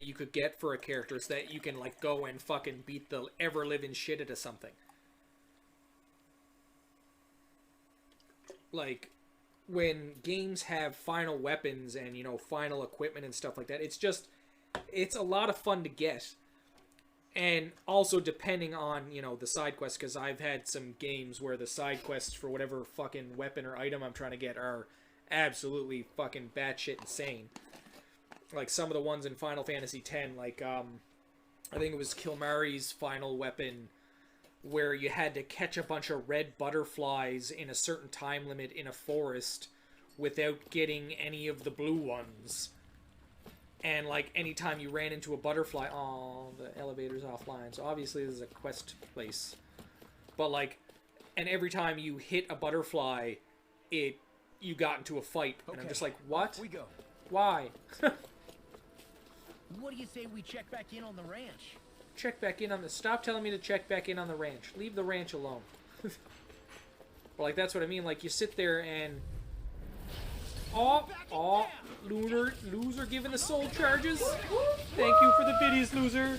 you could get for a character so that you can, like, go and fucking beat the ever-living shit out of something. Like, when games have final weapons and, you know, final equipment and stuff like that, it's a lot of fun to get. And also depending on, you know, the side quests, because I've had some games where the side quests for whatever fucking weapon or item I'm trying to get are absolutely fucking batshit insane. Like some of the ones in Final Fantasy X, like, I think it was Kilmari's final weapon, where you had to catch a bunch of red butterflies in a certain time limit in a forest without getting any of the blue ones. And, like, anytime you ran into a butterfly... Oh, the elevator's offline. So, obviously, this is a quest place. But, like... And every time you hit a butterfly, you got into a fight. Okay. And I'm just like, what? We go. Why? What do you say we check back in on the ranch? Check back in on the... Stop telling me to check back in on the ranch. Leave the ranch alone. Well, like, that's what I mean. Like, you sit there and... Oh, loser giving the soul charges. Thank you for the biddies, loser.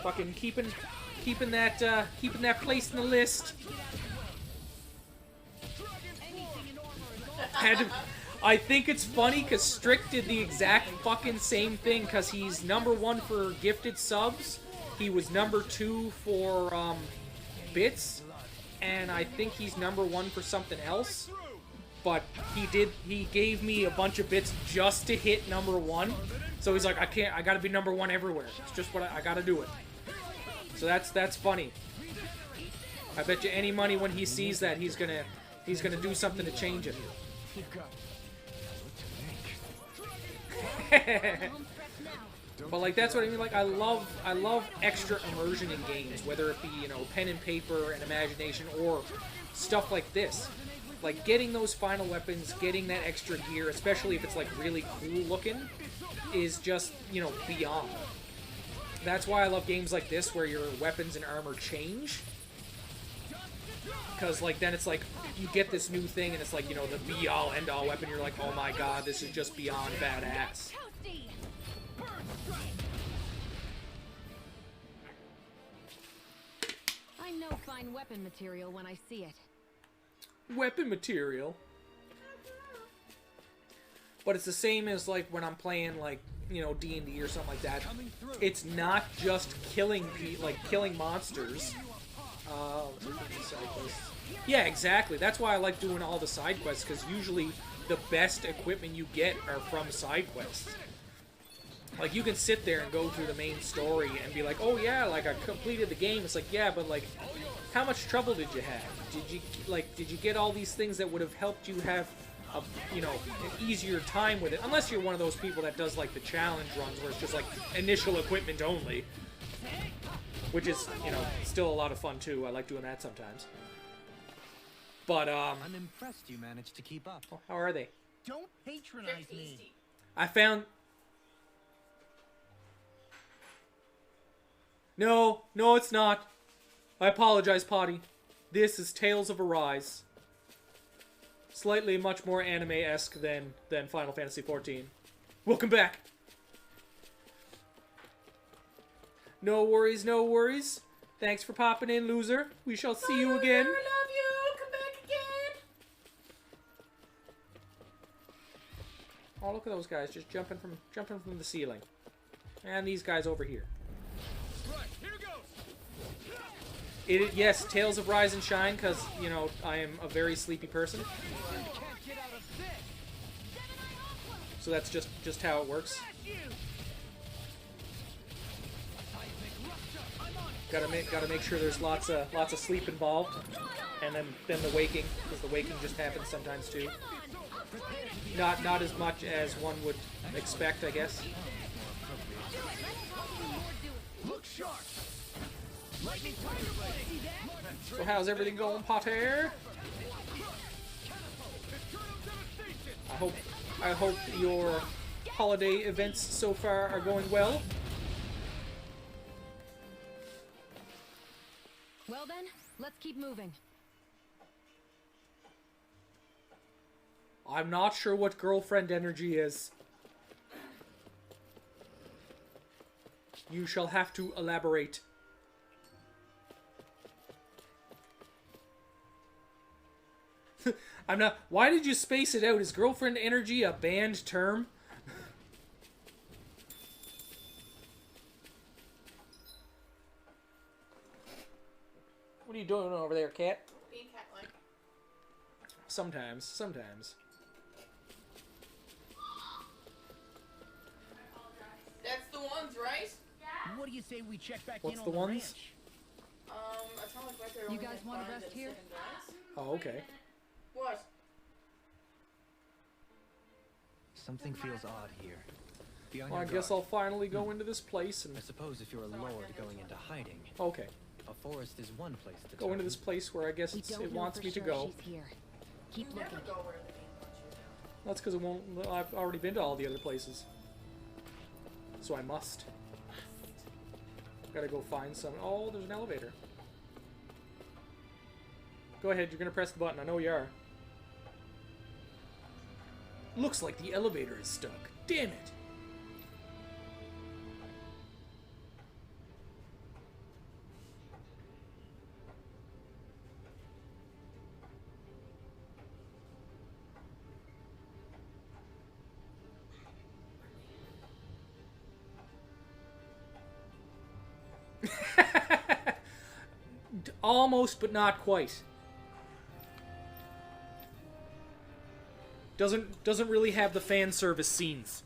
Fucking keeping that place in the list. I think it's funny because Strick did the exact fucking same thing because he's #1 for gifted subs. He was #2 for bits, and I think he's #1 for something else. But he gave me a bunch of bits just to hit #1. So he's like, I gotta be #1 everywhere. It's just what I gotta do it. So that's funny. I bet you any money when he sees that he's gonna do something to change it. But like that's what I mean. Like I love extra immersion in games, whether it be, you know, pen and paper and imagination or stuff like this. Like, getting those final weapons, getting that extra gear, especially if it's, like, really cool looking, is just, you know, beyond. That's why I love games like this, where your weapons and armor change. Because, like, then it's like, you get this new thing, and it's like, you know, the be-all, end-all weapon, you're like, oh my god, this is just beyond badass. I know fine weapon material when I see it. Weapon material. But it's the same as like when I'm playing like, you know, D&D or something like that. It's not just killing killing monsters. Yeah, exactly. That's why I like doing all the side quests, because usually the best equipment you get are from side quests. Like, you can sit there and go through the main story and be like, oh yeah, like I completed the game. It's like, yeah, but like, how much trouble did you have? Did you get all these things that would have helped you have a, you know, an easier time with it? Unless you're one of those people that does like the challenge runs where it's just like initial equipment only, which is, you know, still a lot of fun too. I like doing that sometimes. But I'm impressed you managed to keep up. How are they? Don't patronize me. I found... No, it's not. I apologize, Potty. This is Tales of Arise. Slightly much more anime-esque than Final Fantasy XIV. Welcome back! No worries, no worries. Thanks for popping in, loser. We shall see you again. I love you. Come back again. Oh, look at those guys just jumping from the ceiling. And these guys over here. Right, here goes. Yes, Tales of Rise and Shine, because, you know, I am a very sleepy person. So that's just how it works. Gotta make sure there's lots of sleep involved, and then the waking, because the waking just happens sometimes too. Not as much as one would expect, I guess. Look sharp. So how's everything going, Potter? I hope your holiday events so far are going well. Well then, let's keep moving. I'm not sure what girlfriend energy is. You shall have to elaborate. I'm not... Why did you space it out? Is girlfriend energy a banned term? What are you doing over there, cat? Being cat-like. Sometimes. Sometimes. That's the ones, right? What do you say we check back What's in the on the ones? ranch? I sound like right there. You only guys had wanna five rest and here? second guys. Oh, okay. What? Something feels odd here. Be on Well, I your guess guard. I'll finally go into this place and... I suppose if you're a lord going into hiding, Okay. a forest is one place to Go into turn. this place where I guess We it's, don't it know wants for me to sure go. she's here. Keep You never looking. go where the game wants you to. That's because it won't... I've already been to all the other places. So I must. Gotta go find some... Oh, there's an elevator. Go ahead, you're gonna press the button. I know you are. Looks like the elevator is stuck. Damn it! Almost, but not quite. Doesn't really have the fan service scenes.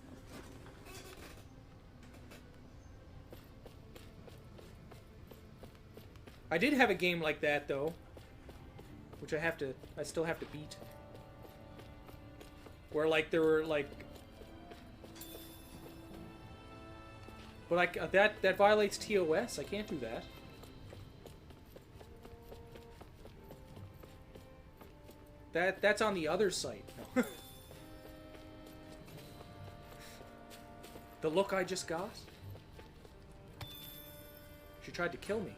I did have a game like that though, which I still have to beat. Where like there were like, but like that violates TOS. I can't do that. That's on the other site. No. The look I just got? She tried to kill me.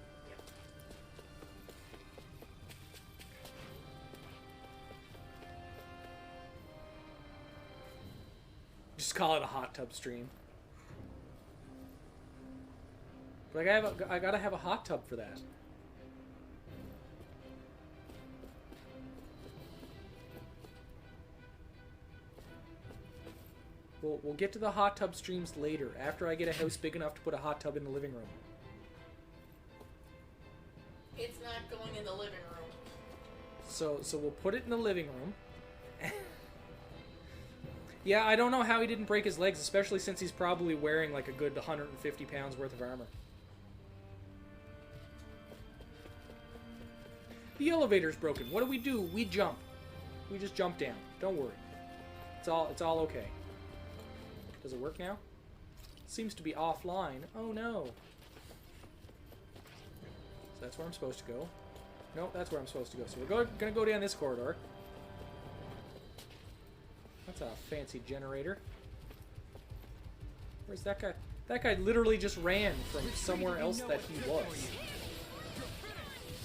Just call it a hot tub stream. Like I gotta have a hot tub for that. We'll get to the hot tub streams later, after I get a house big enough to put a hot tub in the living room. It's not going in the living room. So we'll put it in the living room. Yeah, I don't know how he didn't break his legs, especially since he's probably wearing like a good 150 pounds worth of armor. The elevator's broken. What do? We jump. We just jump down. Don't worry. It's all okay. Does it work now? Seems to be offline. Oh no. So that's where I'm supposed to go. No, that's where I'm supposed to go. So we're gonna go down this corridor. That's a fancy generator. Where's that guy? That guy literally just ran from somewhere else that he was.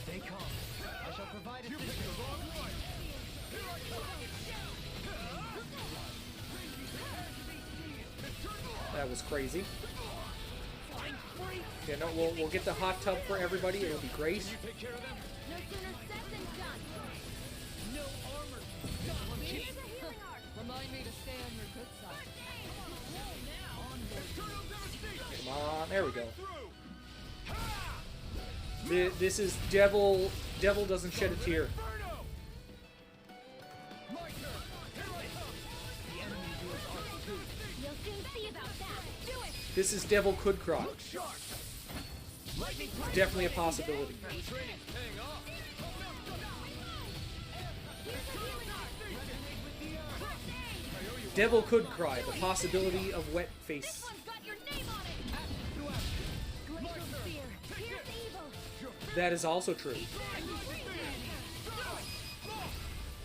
Stay calm. I shall provide assistance. That was crazy. Yeah, no, we'll get the hot tub for everybody. It'll be great. No sooner said than done. No armor. Here's a healing art. Remind me to stay on your good side. Come on, there we go. This is Devil. Devil doesn't shed a tear. You'll soon see about that. Do it. This is Devil could cry. Definitely a possibility. Here's a healing art. Devil could cry. The possibility of wet face. This one's got your name on it. Glacial spear. Here's evil. That is also true.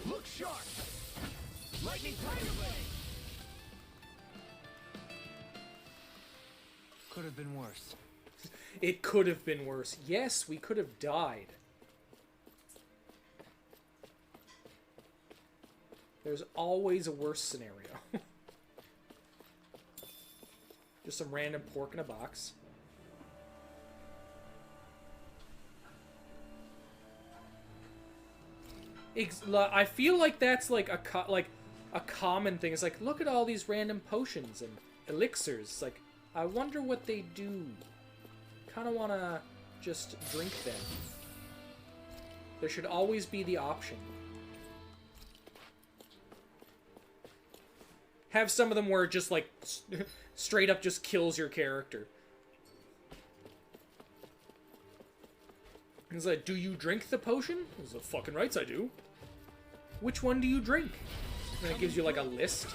Look sharp. Lightning blade. Could have been worse. It could have been worse. Yes, we could have died. There's always a worse scenario. Just some random pork in a box. I feel like that's like a common thing. It's like, look at all these random potions and elixirs. It's like, I wonder what they do. Kind of want to just drink them. There should always be the option. Have some of them where it just like straight up just kills your character. It's like, do you drink the potion? It's like, fucking rights I do. Which one do you drink? And it gives you like a list.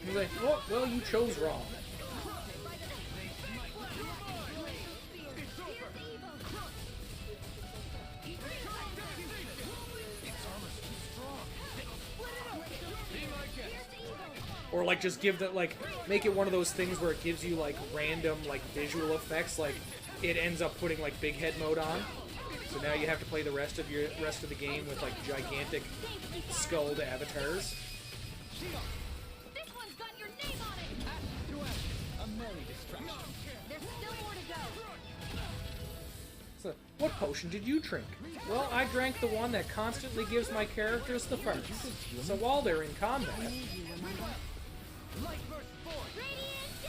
He's like, oh, well, you chose wrong. Or like just give that, like, make it one of those things where it gives you like random like visual effects, like it ends up putting like big head mode on. So now you have to play the rest of the game with like gigantic skulled avatars. This one's got your name on it. A merry distraction. There's still more to go. So, what potion did you drink? Well, I drank the one that constantly gives my characters the first. So while they're in combat,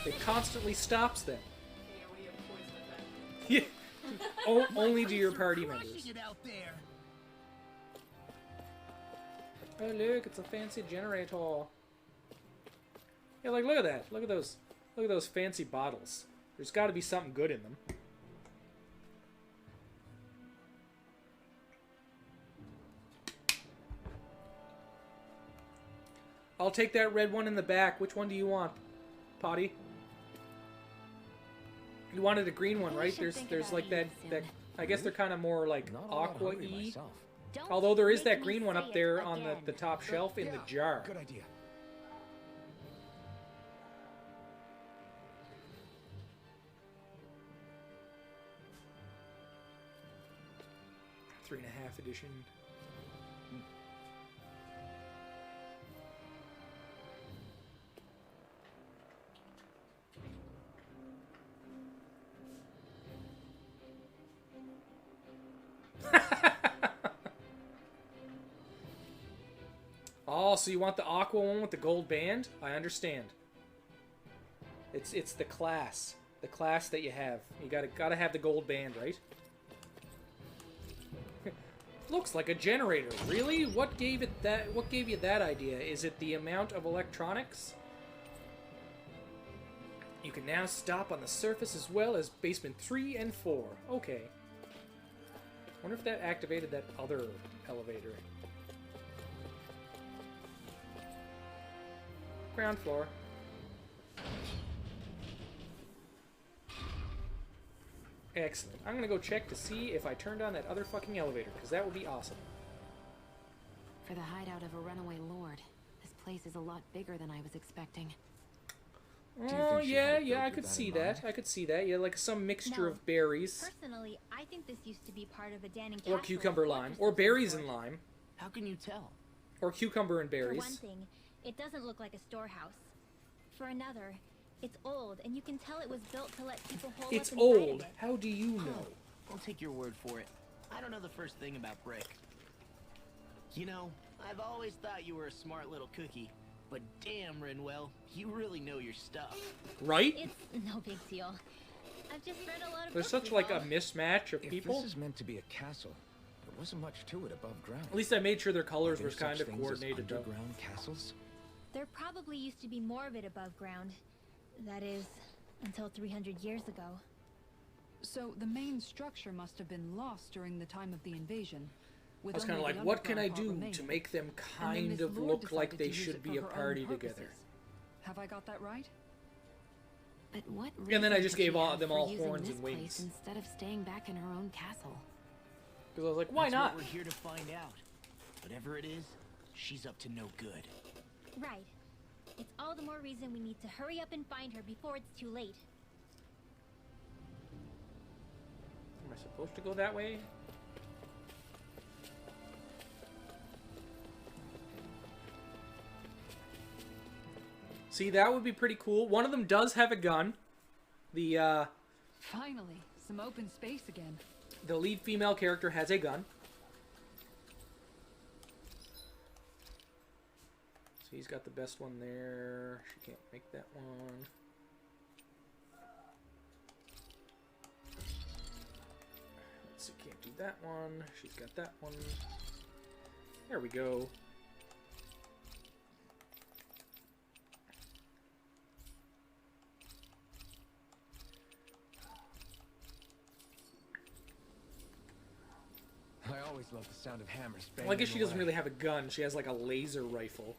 it constantly stops them. Yeah, we have poison effect. Yeah. Only to your party members. Oh look, it's a fancy generator. Yeah, like look at that. Look at those fancy bottles. There's got to be something good in them. I'll take that red one in the back. Which one do you want, Potty? You wanted a green one, right? There's like that I guess they're kind of more like Not all that hungry aqua-y. myself. Don't Although there is make that me green one say up it there on again. the top shelf in the jar. Good idea. .5 edition. Oh, so you want the aqua one with the gold band? I understand. It's the class that you have. You gotta have the gold band, right? Looks like a generator. Really? What gave you that idea? Is it the amount of electronics? You can now stop on the surface as well as basement 3 and 4. Okay. Wonder if that activated that other elevator. Ground floor. Excellent. I'm gonna go check to see if I turned on that other fucking elevator, because that would be awesome. For the hideout of a runaway lord, this place is a lot bigger than I was expecting. you Oh, think she yeah, had it yeah, I built could with that see in that. mind? I could see that. Yeah, like some mixture No. of berries. Personally, I think this used to be part of a Danon Or castle cucumber lime. fortress Or of some berries sort. and lime. How can you tell? Or cucumber and For one berries. thing, it doesn't look like a storehouse. For another, it's old, and you can tell it was built to let people hole It's up inside of old. it. How do you know? I'll take your word for it. I don't know the first thing about brick. You know, I've always thought you were a smart little cookie, but damn, Rinwell, you really know your stuff. Right? It's no big deal. I've just read a lot of There's books. such like a is all. mismatch of If people. this is meant to be a castle, there wasn't much to it above ground. At least I made sure their colors Are were there kind such of things as coordinated though. underground castles? There probably used to be more of it above ground. That is, until 300 years ago. So the main structure must have been lost during the time of the invasion. With I was kind of only like, the what can I underground part do remaining. to make them And then kind this of lord look like decided they to use should it be a for her own party purposes. together? Have I got that right? But what And then I reason just did she gave all- have them for all using horns this and place wings. instead of staying back in her own castle? Because I was like, why That's not? what we're here to find out. Whatever it is, she's up to no good. Right. It's all the more reason we need to hurry up and find her before it's too late. Am I supposed to go that way? See, that would be pretty cool. One of them does have a gun. The, Finally, some open space again. The lead female character has a gun. So he's got the best one there. She can't make that one. Let's see, can't do that one. She's got that one. There we go. I always love the sound of hammers banging. Well, I guess she doesn't away. really have a gun. She has like a laser rifle.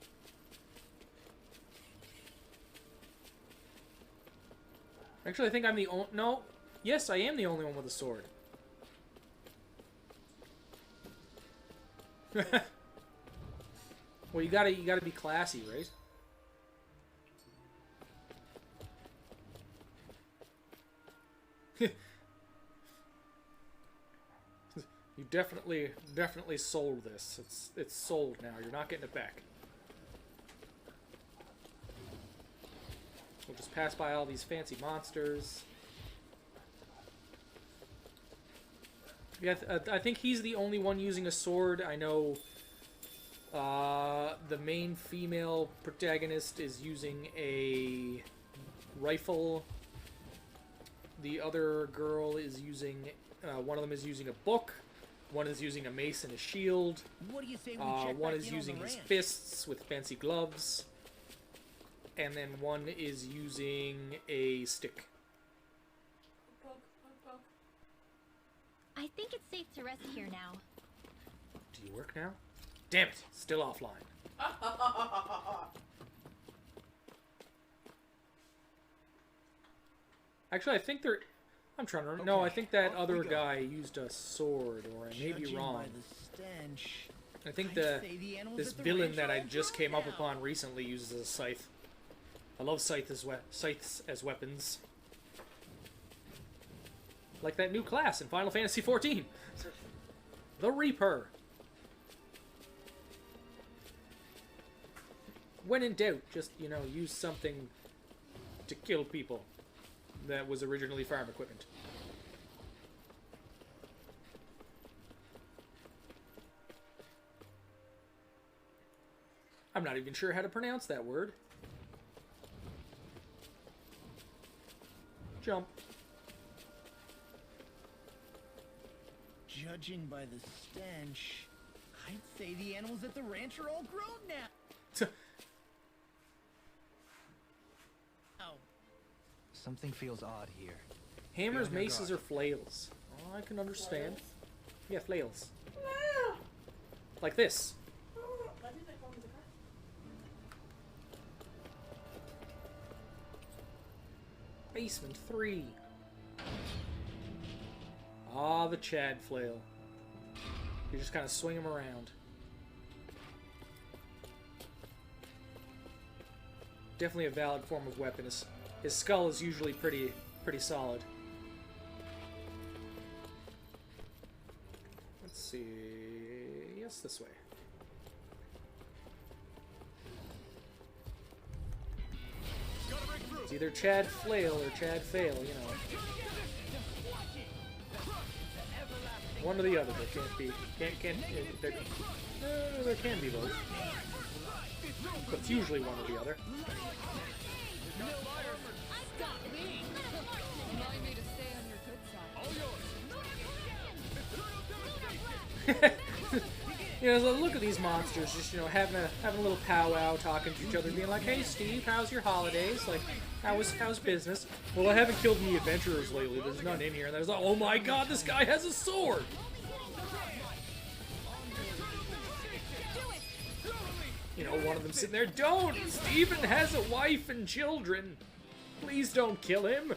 Actually, I think I'm the only... No. Yes, I am the only one with a sword. Well, you gotta be classy, right? You definitely sold this. It's sold now. You're not getting it back. We'll just pass by all these fancy monsters. Yeah, I think he's the only one using a sword. I know the main female protagonist is using a rifle. The other girl is using... one of them is using a book. One is using a mace and a shield. What do you say we check One back is in on using the his ranch? fists with fancy gloves. And then one is using a stick. I think it's safe to rest here now. Do you work now? Damn it! Still offline. Actually, I think they're... I'm trying to remember. No, I think that off we other go. guy used a sword, or I may be Judging wrong. by the stench, I think I'd say the animals this at the villain ranch that are I all just grown came up now. upon recently uses a scythe. I love scythes as weapons. Like that new class in Final Fantasy XIV. The Reaper. When in doubt, just, you know, use something to kill people that was originally farm equipment. I'm not even sure how to pronounce that word. Jump. Judging by the stench, I'd say the animals at the ranch are all grown now. Oh, Something feels odd here. Hammers, Be on your maces, guard. or flails? Oh, I can understand. Yeah, flails. Like this. Basement 3. Ah, the Chad flail. You just kind of swing him around. Definitely a valid form of weapon. His skull is usually pretty solid. Let's see. Yes, this way. It's either Chad Flail or Chad Fail, you know. One or the other. There can't be. There can be both. But it's usually one or the other. Remind me to stay on your good side. You know, so look at these monsters, just, you know, having a little powwow, talking to each other, being like, "Hey, Steve, how's your holidays? Like, how's business? Well, I haven't killed any adventurers lately. There's none in here." And there's like, "Oh my God, this guy has a sword!" You know, one of them sitting there, "Don't! Steven has a wife and children. Please don't kill him."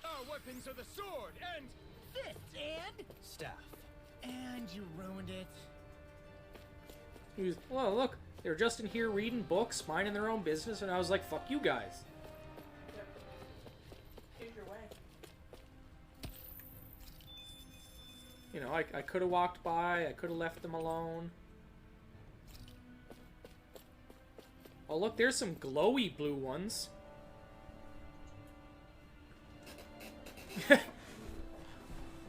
our weapons are the sword and fist and Staff. and you ruined it. He was, well, look, they were just in here reading books, minding their own business, and I was like, "Fuck you guys." Here's your way. You know, I could have walked by, I could have left them alone. Oh, look, there's some glowy blue ones.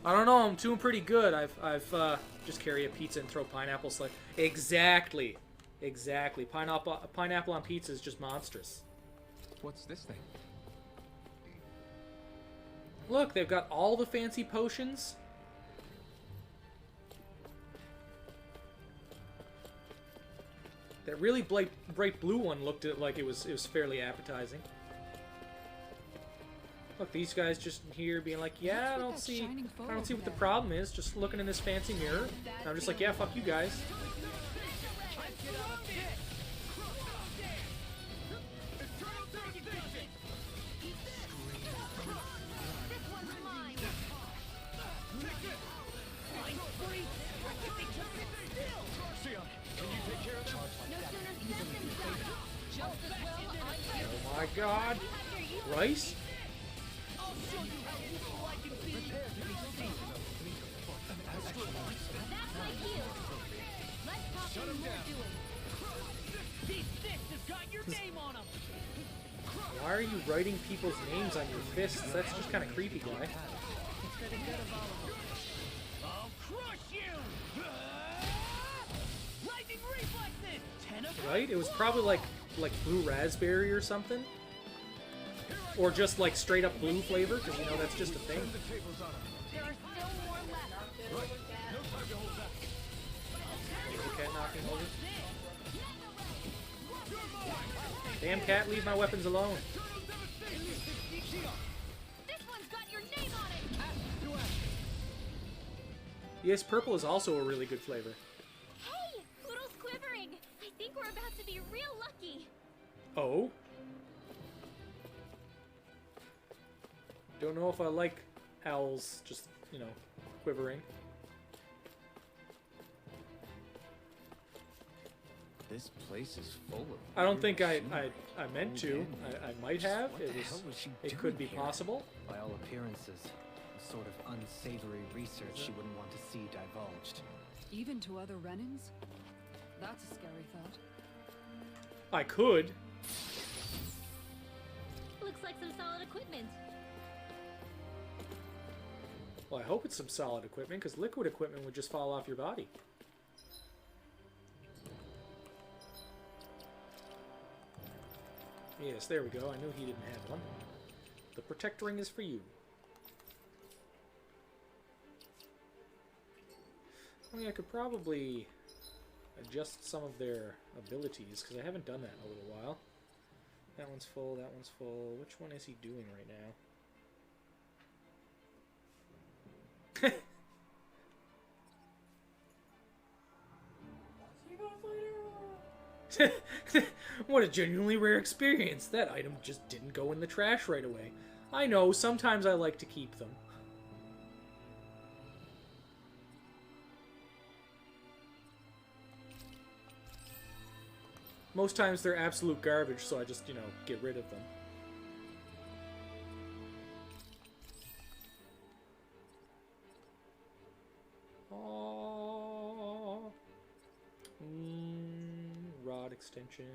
I don't know. I'm doing pretty good. I've just carry a pizza and throw pineapple slice. Exactly. Pineapple on pizza is just monstrous. What's this thing? Look, they've got all the fancy potions. That really bright blue one looked like it was fairly appetizing. Look, these guys just here being like, yeah, I don't see what the problem is. Just looking in this fancy mirror. And I'm just like, yeah, fuck you guys. Oh my god. Rice? Why are you writing people's names on your fists? That's just kind of creepy, guy. Right? It was probably like blue raspberry or something. Or just like straight up blue flavor, because you know that's just a thing. Cat knocking over. Damn cat, leave my weapons alone. This one's got your name on it. Yes, purple is also a really good flavor. Hey, Poodle's quivering. I think we're about to be real lucky. Oh? Don't know if I like owls just, you know, quivering. This place is full of... I don't think I weird meant to. food. I might have. What the hell was she It could be doing here? possible. By all appearances, a sort of unsavory research she wouldn't want to see divulged. Even to other Renans? That's a scary thought. I could. Looks like some solid equipment. Well, I hope it's some solid equipment, because liquid equipment would just fall off your body. Yes, there we go. I knew he didn't have one. The protect ring is for you. I mean, I could probably adjust some of their abilities, because I haven't done that in a little while. That one's full, that one's full. Which one is he doing right now? What a genuinely rare experience. That item just didn't go in the trash right away. I know, sometimes I like to keep them. Most times they're absolute garbage, so I just, you know, get rid of them. Oh. Rod extension.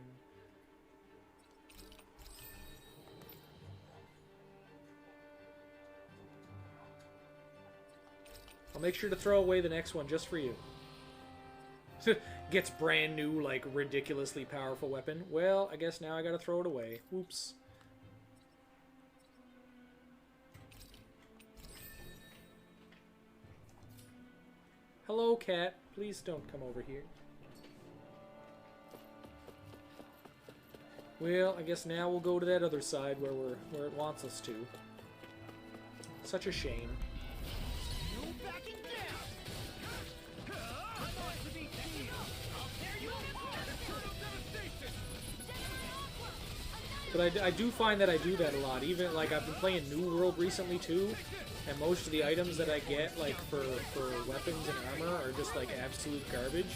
I'll make sure to throw away the next one just for you. Gets brand new, like, ridiculously powerful weapon. Well, I guess now I gotta throw it away. Whoops. Hello, cat. Please don't come over here. Well, I guess now we'll go to that other side where it wants us to. Such a shame. But I do find that I do that a lot. Even, like, I've been playing New World recently, too. And most of the items that I get, like, for weapons and armor are just, like, absolute garbage.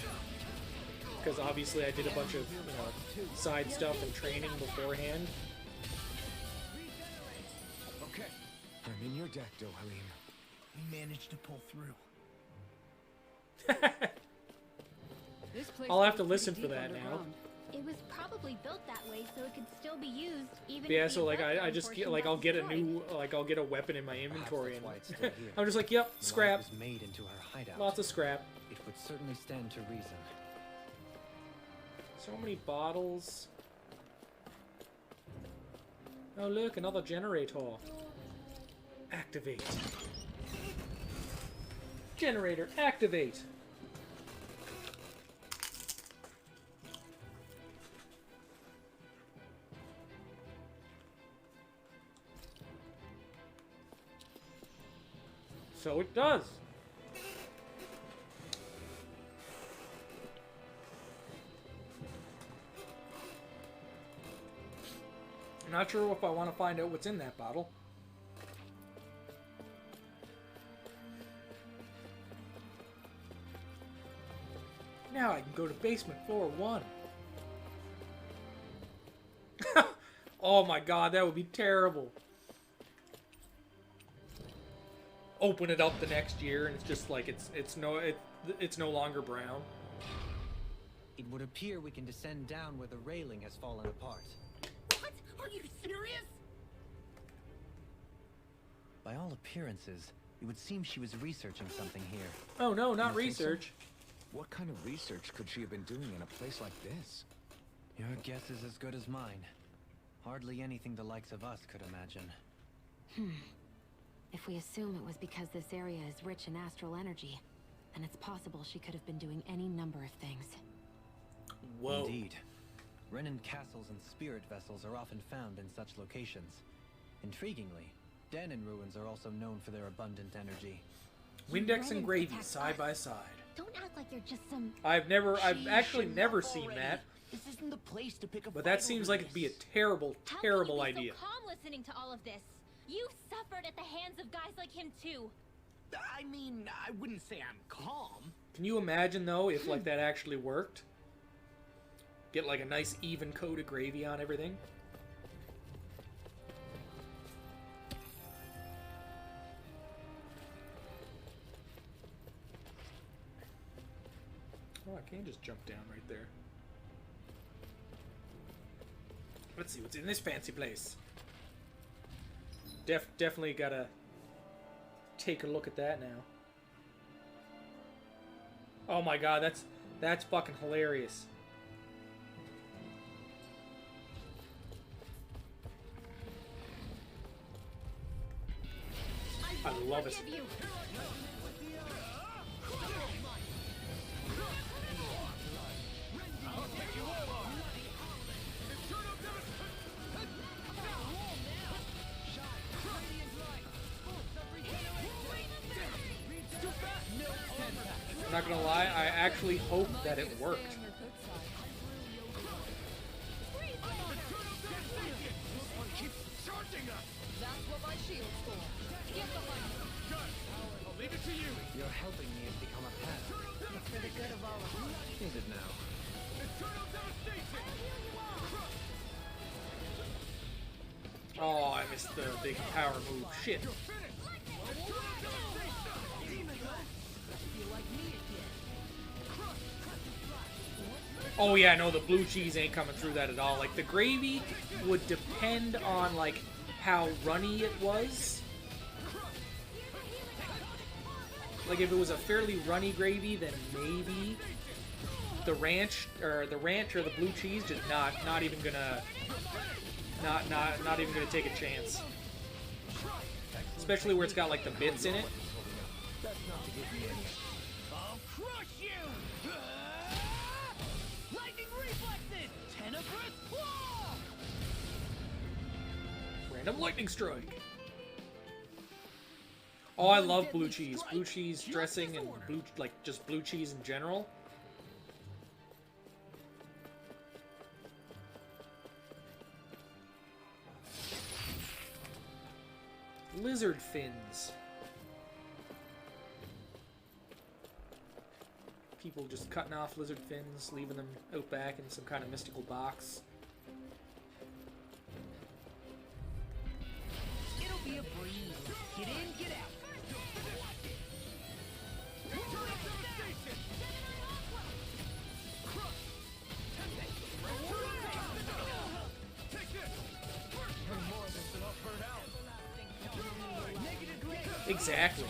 Because obviously I did a bunch of, you know, side stuff and training beforehand. Okay, I'm in your deck, Dohalim. We managed to pull through. This place I'll have to goes listen pretty for deep that now. underground. It was probably built that way so it could still be used even Yeah, if the so like I above just ground get, portion like I'll got get a destroyed. new I'll get a weapon in my Perhaps inventory that's and why it's still here. I'm just like, yep, Why it scrap. was made into her hideout. Lots of scrap. It would certainly stand to reason. So many bottles. Oh look, another generator. Activate. Generator, activate. So it does. I'm not sure if I want to find out what's in that bottle. Now I can go to basement floor 1. Oh my god, that would be terrible. Open it up the next year and it's just like it's no longer brown. It would appear we can descend down where the railing has fallen apart. What? Are you serious? By all appearances, it would seem she was researching something here. Oh no, not You think so? research. What kind of research could she have been doing in a place like this? Your guess is as good as mine. Hardly anything the likes of us could imagine. If we assume it was because this area is rich in astral energy, then it's possible she could have been doing any number of things. Whoa. Indeed. Renan castles and spirit vessels are often found in such locations. Intriguingly, Danon ruins are also known for their abundant energy. Windex and Renan gravy protects side us. by side. Don't act like you're just some. I've Jeez, actually enough never seen already. that, This isn't the place to pick a but that fight seems over like it'd be a this. terrible, How terrible can you be idea. so calm listening to all of this? You suffered at the hands of guys like him too. I mean, I wouldn't say I'm calm. Can you imagine though if like that actually worked? Get like a nice even coat of gravy on everything. Oh, I can just jump down right there. Let's see what's in this fancy place. Definitely gotta take a look at that now. Oh my god, that's fucking hilarious. I love it. Forgive you. I'm not gonna lie, I actually hope that it worked. You're helping me become a pest. It's for the good of all of us. Is it now? Oh, I missed the big power move. Shit. Oh yeah, no, the blue cheese ain't coming through that at all. Like, the gravy would depend on, like, how runny it was. Like, if it was a fairly runny gravy, then maybe the ranch or the blue cheese just not even gonna not even gonna take a chance. Especially where it's got like the bits in it. I'll crush you! Lightning reflexes! Tenebrous claw! Random lightning strike. Oh, I love blue cheese. Blue cheese dressing and just blue cheese in general. Lizard fins. People just cutting off lizard fins, leaving them out back in some kind of mystical box. It'll be a breeze. Get in, get out. Exactly.